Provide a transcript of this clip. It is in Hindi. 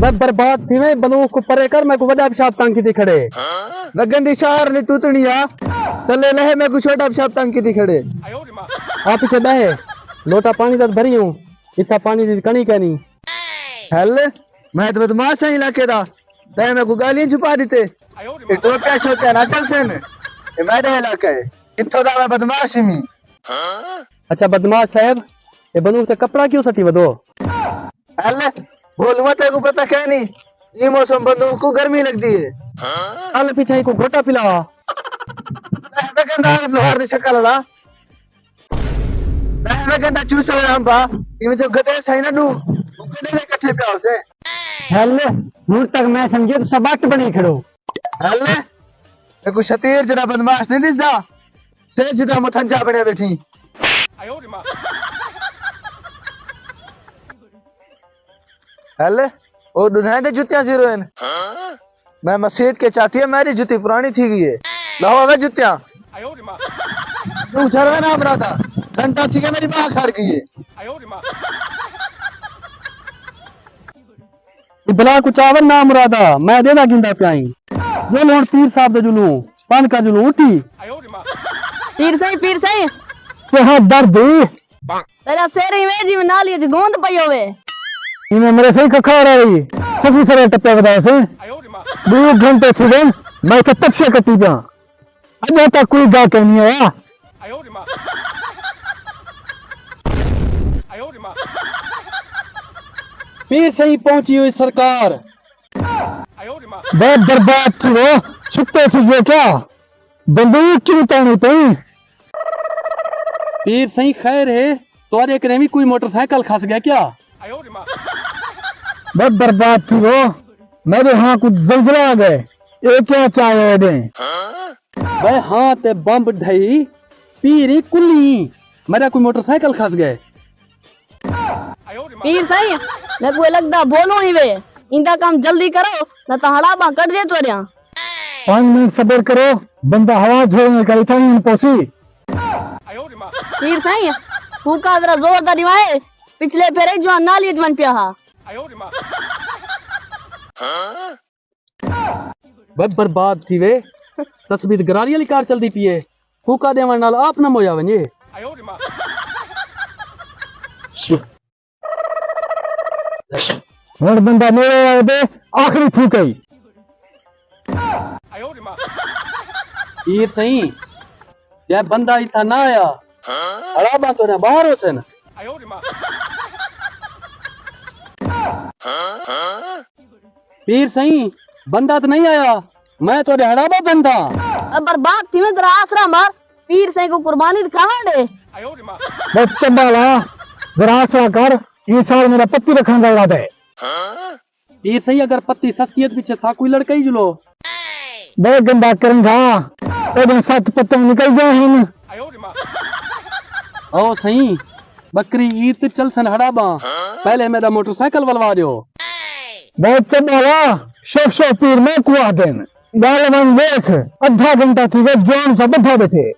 मैं बर्बाद थी मैं बंदूक को परे कर मैं को वड्डा पेशाब टांकी थी खड़े गंदी शार ने तूतनिया चले लहे मैं को छोटा पेशाब टांकी थी खड़े आप पीछे बहे लोटा पानी तक भरी हूं इतना पानी दी कणी कहनी हल मैं तो बदमाश है इलाके दा ते मैं को गालियां छुपा देते ये टोटा शोटा ना चल से ने ये मेरा इलाका है इथों दा मैं बदमाश ही मी अच्छा बदमाश साहब ये बंदूक से कपड़ा क्यों सटी वदो हल बोलवा ते को पता क्या नहीं ये मौसम बंदूक को गर्मी लगती है हल पीछे को घोटा पिला मैं कहंदा लोहार दी शक्ल ला मैं कहंदा चूसा हम बा ये जो गधे सही ना दू गधे ले इकट्ठे पे से हल हुन तक मैं समझे तो सबट बनी खड़ो हल मैं को शतीर जरा बदमाश नहीं दिसदा से जुदा मथंजा बने बैठी हल ओ दुनिया दे जुतियां जीरो हैं मैं मस्जिद के चाहती है मेरी जुती पुरानी थी गई है लाओ वे जुतियां तू चलवे ना बरादा घंटा थी के मेरी मां खड़ गई है बला को चावल ना मुरादा मैं देना गिंदा प्याई जो लोन पीर साहब दे जुलू पान का जुलू उठी पीर सही के हाथ दर्द तेरा शेर इमेज में ना लिया गोंद पई होवे इने मेरे सही खखा रही सभी सरे टप्पे बता से 2 घंटे थी गए मैं तो तब से कटी जा अब तक कोई गा के नहीं आया पीर सही पहुंची हुई सरकार बहुत बर्बाद थी वो छुपते थे ये क्या बंदूक क्यों तानी पई पीर सही खैर है तो एक ने भी कोई मोटरसाइकिल खस गया क्या बहुत बर्बाद थी वो मेरे हाँ कुछ जलजला आ गए ये क्या चाहे दे भाई हाँ ते बम ढई पीरी कुल्ली मेरा कोई मोटरसाइकिल खस गए पीर सही मैं को लगदा बोलो ही वे इंदा काम जल्दी करो न तो हड़ाबा कट दे तोरिया 5 मिनट सब्र करो बंदा हवा झोलने का इतना नहीं पहुंची पीर सही फूका जरा जोरदार दिवाए पिछले फेरे जो नाली जवन पिया हा बस बर्बाद थी वे तस्वीर गरारी वाली कार चलती पिए फूका देवन नाल आप न मोया वने और बंदा मेरे आए दे आखिरी फूक आई पीर सही जब बंदा इतना ना आया अड़ाबा तो ना बाहर हो से ना पीर सही बंदा तो नहीं आया मैं तो हड़ाबा बंदा अब बर्बाद थी मैं जरा आसरा मार पीर सही को कुर्बानी दिखावा दे बच्चा बाला जरा आसरा कर ये साल मेरा पत्ती रखने का इरादा है पीर सही अगर पत्ती सस्ती है तो पीछे सा कोई लड़का ही जुलो बहुत गंदा करेंगा तो 7 पत्ते निकल गए हैं ओ सही बकरी ईद चल सन हड़ाबा पहले मेरा मोटरसाइकिल बलवा दो बहुत चबाला शो पीर में कुआ देन गालवन देख आधा घंटा थी वे जोन सा बधा बैठे